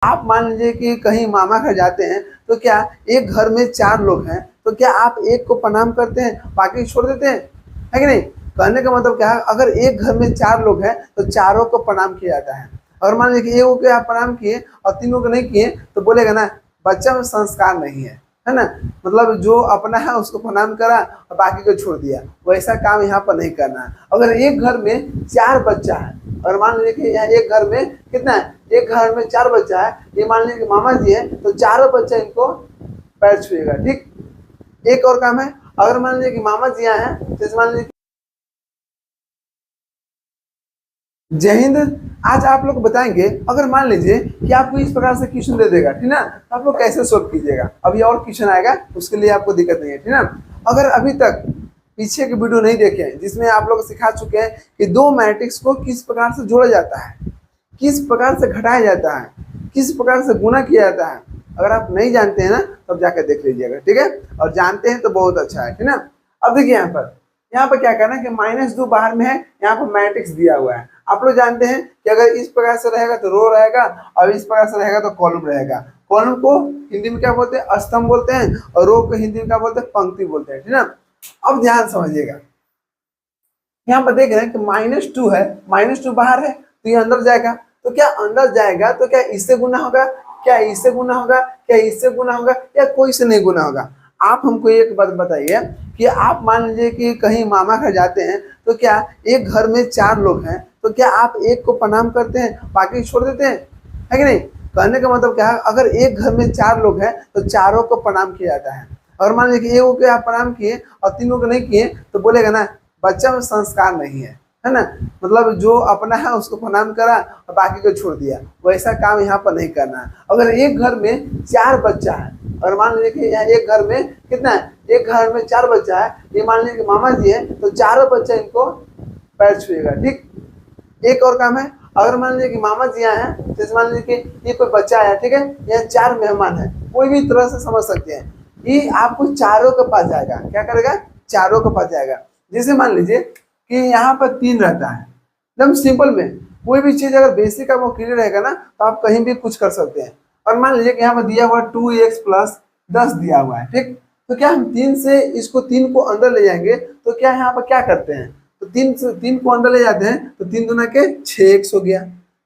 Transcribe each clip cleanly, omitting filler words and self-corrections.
आप मान लीजिए कि कहीं मामा घर जाते हैं, तो क्या एक घर में 4 लोग हैं, तो क्या आप एक को प्रणाम करते हैं, बाकी छोड़ देते हैं? है कि नहीं? कहने का मतलब क्या है, अगर एक घर में 4 लोग हैं, तो चारों को प्रणाम किया जाता है। और मान लीजिए कि 1 को आप प्रणाम किए और 3 को नहीं किए, तो बोलेगा ना, बच्चा में संस्कार नहीं है ना? मतलब जो अपना है उसको प्रणाम करा और बाकी को छोड़ दिया, वैसा काम यहाँ पर नहीं करना है। अगर एक घर में 4 बच्चा है, और मान लीजिए कि यहाँ एक घर में कितना है, एक घर में 4 बच्चा है, ये मान लीजिए कि मामा जी है, तो चारों बच्चा इनको पैर छुएगा। ठीक। एक और काम है, अगर मान लीजिए कि मामा जी यहाँ है, जैसे मान लीजिए जय हिंद। आज आप लोग बताएंगे, अगर मान लीजिए कि आपको इस प्रकार से क्वेश्चन दे देगा, ठीक ना, तो आप लोग कैसे सोल्व कीजिएगा? अभी और क्वेश्चन आएगा, उसके लिए आपको दिक्कत नहीं है, ठीक ना। अगर अभी तक पीछे की वीडियो नहीं देखे हैं, जिसमें आप लोग सिखा चुके हैं कि दो मैट्रिक्स को किस प्रकार से जोड़ा जाता है, किस प्रकार से घटाया जाता है, किस प्रकार से गुणा किया जाता है, अगर आप नहीं जानते हैं ना, तब जाकर देख लीजिएगा, ठीक है। और जानते हैं तो बहुत अच्छा है, ठीक ना। अब देखिए यहाँ पर क्या करना है कि -2 बाहर में है, यहाँ पर मैट्रिक्स दिया हुआ है। आप लोग जानते हैं कि अगर इस प्रकार से रहेगा तो रो रहेगा, और इस प्रकार से रहेगा तो कॉलम रहेगा। कॉलम को हिंदी में क्या बोलते हैं? स्तंभ बोलते हैं, और रो को हिंदी में क्या बोलते हैं? पंक्ति बोलते हैं, ठीक ना। अब ध्यान समझिएगा, यहाँ पर देख रहे हैं कि -2 है, -2 बाहर है, तो ये अंदर जाएगा। तो क्या अंदर जाएगा तो क्या इससे गुना होगा, क्या इससे गुना होगा, क्या इससे गुना होगा, या कोई से नहीं गुना होगा? आप हमको एक बात बताइए कि आप मान लीजिए कि कहीं मामा घर जाते हैं, तो क्या एक घर में 4 लोग हैं, तो क्या आप एक को प्रणाम करते हैं, बाकी छोड़ देते हैं? है कि नहीं? कहने का मतलब क्या है, अगर एक घर में 4 लोग हैं, तो चारों को प्रणाम किया जाता है। और मान लीजिए कि 1 को आप प्रणाम किए और 3 को नहीं किए, तो बोलेगा ना, बच्चा में संस्कार नहीं है ना? मतलब जो अपना है उसको प्रणाम करा और बाकी को छोड़ दिया, वैसा काम यहाँ पर नहीं करना है। अगर एक घर में 4 बच्चा है, और मान लीजिए कि यहाँ एक घर में कितना है, एक घर में 4 बच्चा है, ये मान लीजिए कि मामा जी है, तो चारों बच्चा इनको पैर छुएगा। ठीक। एक और काम है, अगर मान लीजिए कि मामा जी यहाँ है, जैसे मान लीजिए कि ये कोई बच्चा है, ठीक है, यहाँ 4 मेहमान है, कोई भी तरह से समझ सकते हैं, ये आपको चारों के पास जाएगा। क्या करेगा? चारों के पास जाएगा। जैसे मान लीजिए कि यहाँ पर 3 रहता है, एकदम सिंपल में कोई भी चीज अगर बेसिक का वो क्लियर रहेगा ना, तो आप कहीं भी कुछ कर सकते हैं। और मान लीजिए कि यहाँ पर दिया हुआ 2x + 10 दिया हुआ है, ठीक। तो क्या हम 3 से इसको 3 को अंदर ले जाएंगे, तो क्या यहाँ पर क्या करते हैं, तो 3 से 3 को अंदर ले जाते हैं, तो 3 दूना के 6x हो गया।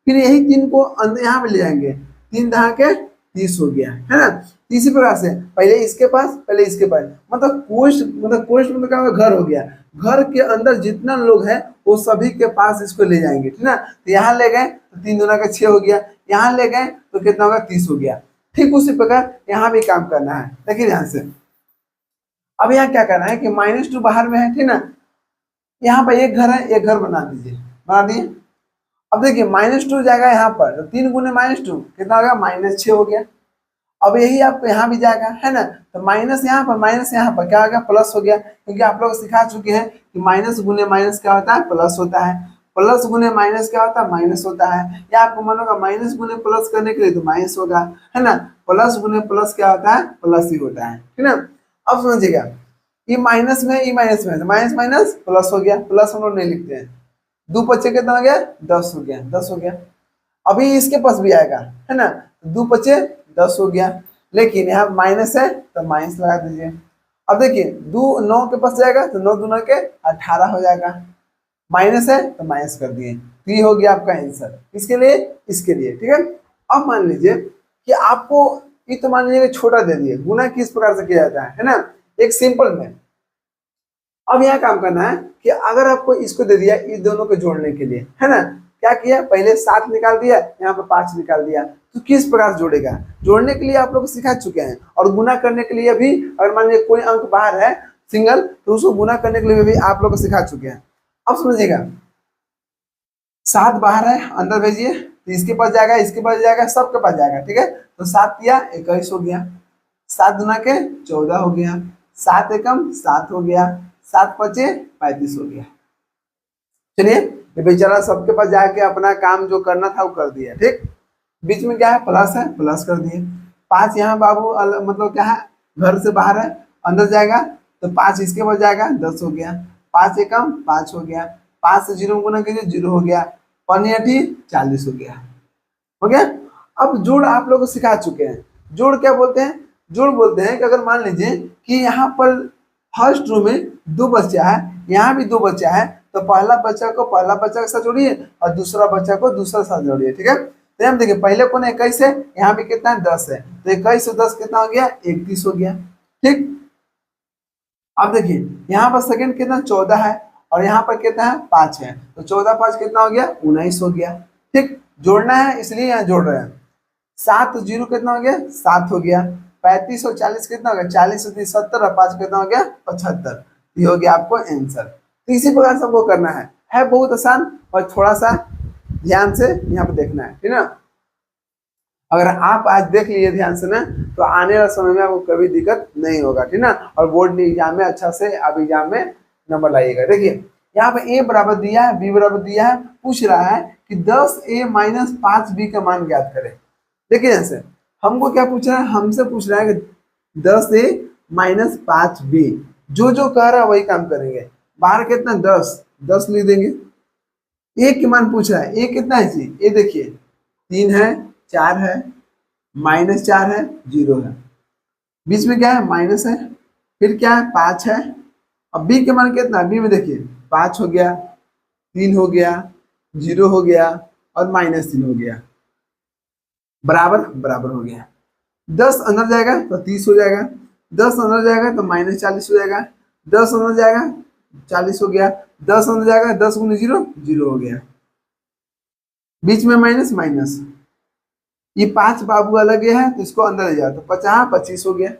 फिर यही 3 को अंदर यहाँ पे ले जाएंगे, 3 दहा के 30 हो गया, है ना। इसी प्रकार से पहले इसके पास, पहले इसके पास, मतलब कोष्ठ मतलब क्या, घर हो गया। घर के अंदर जितना लोग हैं वो सभी के पास इसको ले जाएंगे, ठीक ना। तो यहाँ ले गए तो 3 दूना का 6 हो गया, यहाँ ले गए तो कितना होगा, 30 हो गया। ठीक उसी प्रकार यहाँ भी काम करना है। देखिए ध्यान से, अब यहाँ क्या करना है कि -2 बाहर में है, ठीक ना। यहाँ पर एक घर है, एक घर बना दीजिए, बना दिए। अब देखिए -2 जाएगा यहाँ पर, तो 3 गुने -2 कितना होगा, -6 हो गया। अब यही आपको यहाँ भी जाएगा, है ना। तो माइनस यहाँ पर, माइनस यहाँ पर क्या हो गया, प्लस हो गया, क्योंकि आप लोग सिखा चुके हैं कि माइनस गुने माइनस क्या होता है, प्लस होता है। प्लस गुने माइनस क्या होता है, माइनस होता है। या आपको मन होगा माइनस गुने प्लस करने के लिए, तो माइनस होगा, है ना। प्लस गुने प्लस क्या होता है, प्लस ही होता है, ठीक ना। अब समझिएगा, ये माइनस में, ये माइनस में, माइनस माइनस प्लस हो गया, प्लस हम लोग नहीं लिखते हैं। 2 पच्चे कितना हो गया, 10 हो गया, 10 हो गया। अभी इसके पास भी आएगा, है ना, 2 पच्चे 10 हो गया, लेकिन यहाँ माइनस है तो माइनस लगा दीजिए। अब देखिए 2 9 के पास जाएगा तो 9 दूना के 18 हो जाएगा, माइनस है तो माइनस कर दिए, तो ये हो गया आपका आंसर। इसके लिए, इसके लिए, ठीक है। अब मान लीजिए कि आपको ये तो मान लीजिए छोटा दे दिए, गुना किस प्रकार से किया जाता है ना, एक सिंपल में। अब यहाँ काम करना है कि अगर आपको इसको दे दिया इस दोनों को जोड़ने के लिए, है ना, क्या किया, पहले 7 निकाल दिया, यहाँ पर 5 निकाल दिया, तो किस प्रकार जोड़ेगा, जोड़ने के लिए आप लोग सिखा चुके हैं। और गुना करने के लिए भी, अगर मान लीजिए कोई अंक बाहर है सिंगल, तो उसको गुना करने के लिए भी आप लोग सिखा चुके हैं। अब समझिएगा, 7 बाहर है, अंदर भेजिए, तो इसके पास जाएगा, इसके पास जाएगा, सबके पास जाएगा, ठीक है। तो 7 किया 21 हो गया, 7 दूना के 14 हो गया, 7 एकम 7 हो गया, 7 पचे 35 हो गया। चलिए, ये बेचारा सबके पास जाके अपना काम जो करना था वो कर दिया, ठीक। बीच में क्या है, प्लस है, प्लस कर दिए। 5 यहाँ बाबू मतलब क्या है, घर से बाहर है, अंदर जाएगा, तो 5 इसके पास जाएगा, 10 हो गया, 5 एकम 5 हो गया, 5 से 0 गुना कीजिए, 0 हो गया, 5 40 हो गया, हो गया। अब जोड़ आप लोग को सिखा चुके हैं। जोड़ क्या बोलते हैं? जोड़ बोलते हैं कि अगर मान लीजिए कि यहाँ पर फर्स्ट रो में 2 बच्चा है, यहाँ भी 2 बच्चा है, तो पहला बच्चा को पहला बच्चा के साथ जोड़िए और दूसरा बच्चा को दूसरा साथ जोड़िए। ठीक है, तो हम देखिए पहले कौन 21 है, यहाँ पे कितना है 10 है, तो 21 से 10 कितना हो गया 31 हो गया। ठीक, अब देखिए यहाँ पर सेकंड कितना 14 है और यहाँ पर कितना है 5 है, तो 14 5 कितना हो गया 19 हो गया। ठीक, जोड़ना है इसलिए यहाँ जोड़ रहे हैं। 7 जीरो कितना हो गया 7 हो गया। 35 और 40 कितना हो गया 40 और 30 70 और 5 कितना हो गया 75। ये हो गया आपको आंसर। तो इसी प्रकार से हमको करना है बहुत आसान और थोड़ा सा ध्यान से यहाँ पे देखना है, ठीक ना। अगर आप आज देख लिए ध्यान से ना तो आने वाले समय में आपको कभी दिक्कत नहीं होगा, ठीक ना। और बोर्ड एग्जाम में अच्छा से आप एग्जाम में नंबर लाइएगा। देखिए यहाँ पे ए बराबर दिया है, बी बराबर दिया है, पूछ रहा है कि 10a माइनस 5b का मान ज्ञात करें। देखिए जैसे हमको क्या पूछ रहा है, हमसे पूछ रहा है कि 10a माइनस 5b, जो जो कह रहा है वही काम करेंगे। बाहर कितना 10 लिख देंगे। ए के मान पूछ रहा है, ए कितना है जी, ए देखिए 3 है 4 है माइनस 4 है 0 है, बीच में क्या है माइनस है, फिर क्या है 5 है। अब बी के मान कितना, बी में देखिए 5 हो गया 3 हो गया 0 हो गया और -3 हो गया, बराबर बराबर हो गया। 10 अंदर जाएगा तो 30 हो जाएगा, 10 अंदर जाएगा तो -40 हो जाएगा, 10 अंदर जाएगा 40 हो गया, 10 अंदर जाएगा 10 गुने 0 0 हो गया, बीच में माइनस माइनस। ये 5 बाबू अलग है तो इसको अंदर ले जाओ तो 50 25 हो गया।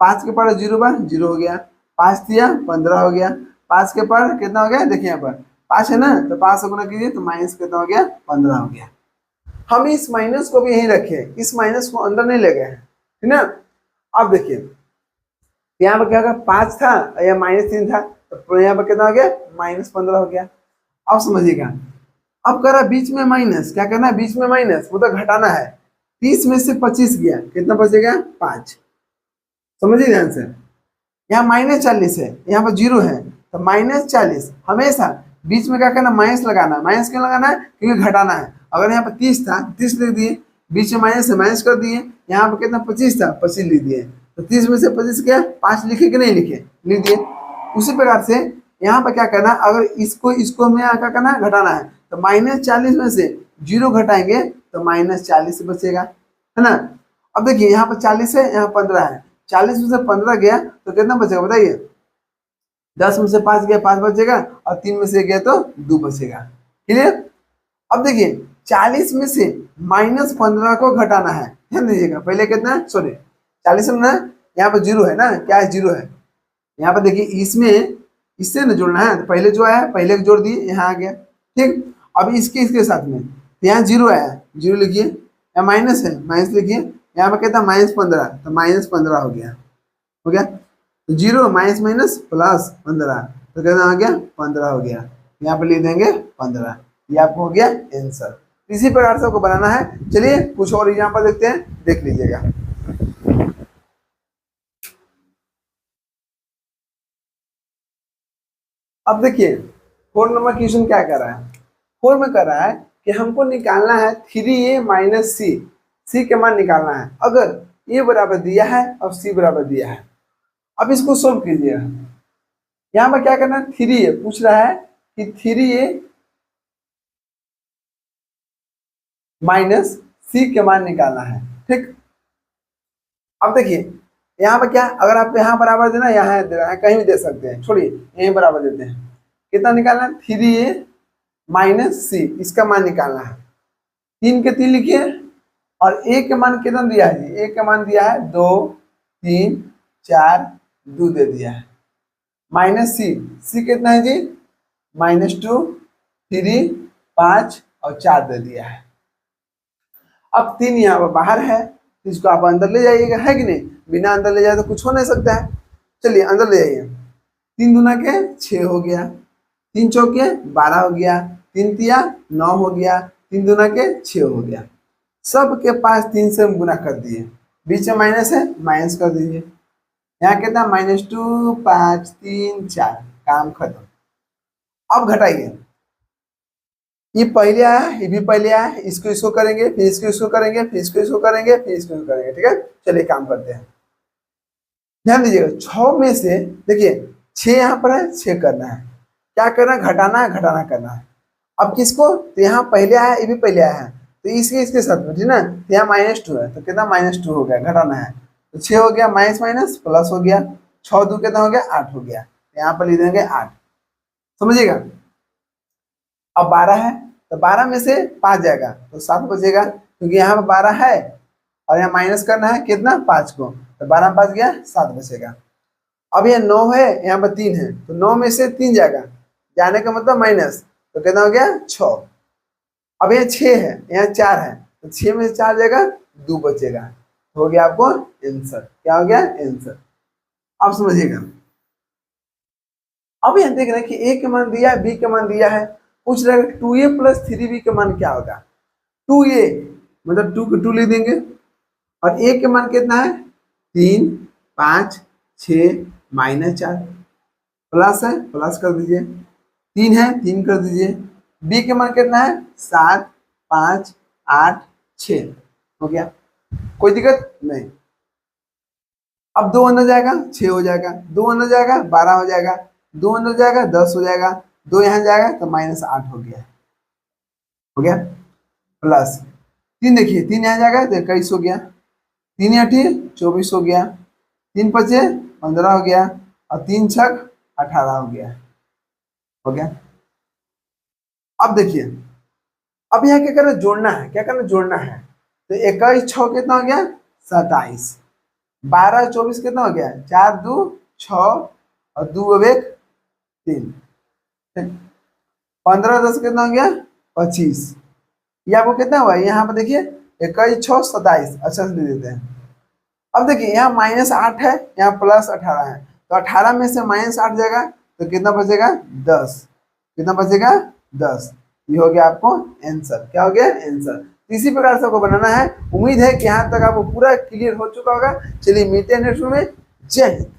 5 के पार 0 बार 0 हो गया, 5 दिया 15 हो गया, 5 के पार कितना हो गया देखिए यहाँ पर 5 है ना, तो 5 से गुना कीजिए तो माइनस कितना हो गया 15 हो गया। हम इस माइनस को भी यहीं रखे, इस माइनस को अंदर नहीं ले गए हैं, ठीक ना। अब देखिए यहाँ पर क्या होगा 5 था या -3 था, तो यहाँ पर कितना हो गया -15 हो गया। अब समझिएगा, अब करा बीच में माइनस, क्या करना है बीच में माइनस, वो तो घटाना है। 30 में से 25 गया, कितना बचेगा 5, समझिए ध्यान से। यहाँ -40 है, यहाँ पर 0 है, तो -40 हमेशा बीच में क्या करना माइनस लगाना। माइनस क्यों लगाना है, क्योंकि घटाना है। अगर यहाँ पर 30 था 30 लिख दिए, बीच में माइनस है माइनस कर दिए, यहाँ पर कितना 25 था 25 लिख दिए, तो 30 में से 25 क्या 5 लिखे कि नहीं लिखे, लिख दिए। उसी प्रकार से यहाँ पर क्या करना, अगर इसको में क्या करना है घटाना है, तो -40 में से 0 घटाएंगे तो -40 बचेगा, है ना। अब देखिए यहाँ पर 40 है यहाँ 15 है, 40 में से 15 गया तो कितना बचेगा बताइए, 10 में से 5 गया 5 बचेगा और 3 में से गया तो 2 बचेगा, क्लियर। अब देखिए 40 में से -15 को घटाना है, ध्यान दीजिएगा। पहले कितना है सॉरी 40 में ना, यहाँ पर 0 है ना, क्या है 0 है। यहाँ पर देखिए इसमें इससे ना जोड़ना है, तो पहले जो आया पहले जोड़ दिए यहाँ आ गया, ठीक। अब इसके साथ में यहाँ 0 आया 0 लिखिए, यहाँ माइनस है माइनस लिखिए, यहाँ पर कहता है -15 तो -15 हो गया, हो गया। तो 0 माइनस माइनस प्लस 15 तो कितना हो गया 15 हो गया, यहाँ पर लिख देंगे 15। ये आपको हो गया आंसर। इसी प्रकार से आपको बनाना है। चलिए कुछ और एग्जांपल देखते हैं, देख लीजिएगा। अब देखिए 4 नंबर क्वेश्चन क्या कर रहा है, 4 में कर रहा है कि हमको निकालना है 3a माइनस सी के मान निकालना है। अगर a बराबर दिया है और c बराबर दिया है, अब इसको सोल्व कीजिएगा। यहाँ पर क्या करना है 3a पूछ रहा है कि 3a माइनस सी के मान निकालना है, ठीक। अब देखिए यहाँ पर क्या, अगर आप यहाँ बराबर देना यहाँ दे रहा है, कहीं भी दे सकते हैं, छोड़िए यहीं बराबर देते हैं। कितना निकालना है 3a माइनस सी, इसका मान निकालना है। 3 के 3 लिखिए और a के मान कितना दिया है जी, a का मान दिया है 2 3 4 2 दे दिया है, माइनस सी कितना है जी -2 3 5 और 4 दे दिया है। अब 3 यहाँ पर बाहर है तो इसको आप अंदर ले जाइएगा, है कि नहीं। बिना अंदर ले जाए तो कुछ हो नहीं सकता है। चलिए अंदर ले जाइए। 3 दूना के 6 हो गया, 3 चौके 12 हो गया, 3 तिया 9 हो गया, 3 दूना के 6 हो गया। सबके पास 3 से गुना कर दिए, बीच में माइनस है माइनस कर दीजिए। यहाँ कितना -2 5 3 4, काम खत्म। अब घटाइए ये पहले आया, ये भी पहले आया, इसको इसको करेंगे, फिर इसको करेंगे, फिर इसको करेंगे, फिर इसको करेंगे। ठीक है, चलिए काम करते हैं। ध्यान दीजिएगा, 6 में से देखिए 6 यहाँ पर है, 6 करना है, क्या करना है, घटाना है, घटाना करना है। अब किसको, तो यहाँ पहले आया, ये भी पहले आया है, तो इसके साथ में, ठीक ना, तो यहाँ -2 है, तो कितना -2 हो गया, घटाना है, तो 6 हो गया, माइनस माइनस प्लस हो गया, 6 2 कितना हो गया, 8 हो गया, यहाँ पर लिख देंगे 8। समझिएगा। अब 12 है, तो 12 में से 5 जाएगा तो 7 बचेगा, क्योंकि यहाँ पर 12 है और यहाँ माइनस करना है कितना, 5 को, तो 12 5 गया, 7 बचेगा। अब यहाँ 9 है, यहाँ पर 3 है, तो 9 में से 3 जाएगा, जाने का मतलब माइनस, तो कितना हो गया, 6। अब यहाँ 6 है, यहाँ 4 है, तो 6 में से 4 जाएगा, 2 बचेगा, तो हो गया आपको आंसर। क्या हो गया, आंसर। आप समझिएगा। अब यहाँ देख रहे हैं कि ए के मान दिया है, बी के मान दिया है, पूछ रहे हैं 2a + 3b के मान क्या होगा। 2a मतलब 2 को 2 लिख देंगे, और a के मान कितना है, 3 5 6 -4, प्लस है, प्लस कर दीजिए, 3 है, 3 कर दीजिए, b के मान कितना है, 7 5 8 6, हो गया, कोई दिक्कत नहीं। अब 2 अंदर जाएगा, 6 हो जाएगा, 2 अंदर जाएगा, 12 हो जाएगा, 2 अंदर जाएगा, 10 हो जाएगा, 2 यहाँ जाएगा तो -8 हो गया, हो गया, प्लस 3 देखिए, 3 यहाँ जाएगा तो 21 हो गया, 3 8 24 हो गया, 3 5 15 हो गया, और 3 6 18 हो गया, हो गया। अब देखिए, अब यहाँ क्या करना, जोड़ना है, क्या करना, जोड़ना है, तो 21 6 कितना हो गया, 27, 12 24 कितना हो गया, 4 2 6, और 2 अब 1 3, 15 10 कितना हो गया, 25, ये आपको कितना हुआ, यहाँ पर देखिए 21 6 27, अच्छा से दे देते हैं। अब देखिए यहाँ -8 है, यहाँ +18 है, तो 18 में से -8 जाएगा तो कितना बचेगा, 10, कितना बचेगा, 10। ये हो गया आपको आंसर। क्या हो गया, आंसर। इसी प्रकार से आपको बनाना है। उम्मीद है कि यहाँ तक आपको पूरा क्लियर हो चुका होगा। चलिए मिलते हैं नेक्स्ट में। जय हिंद।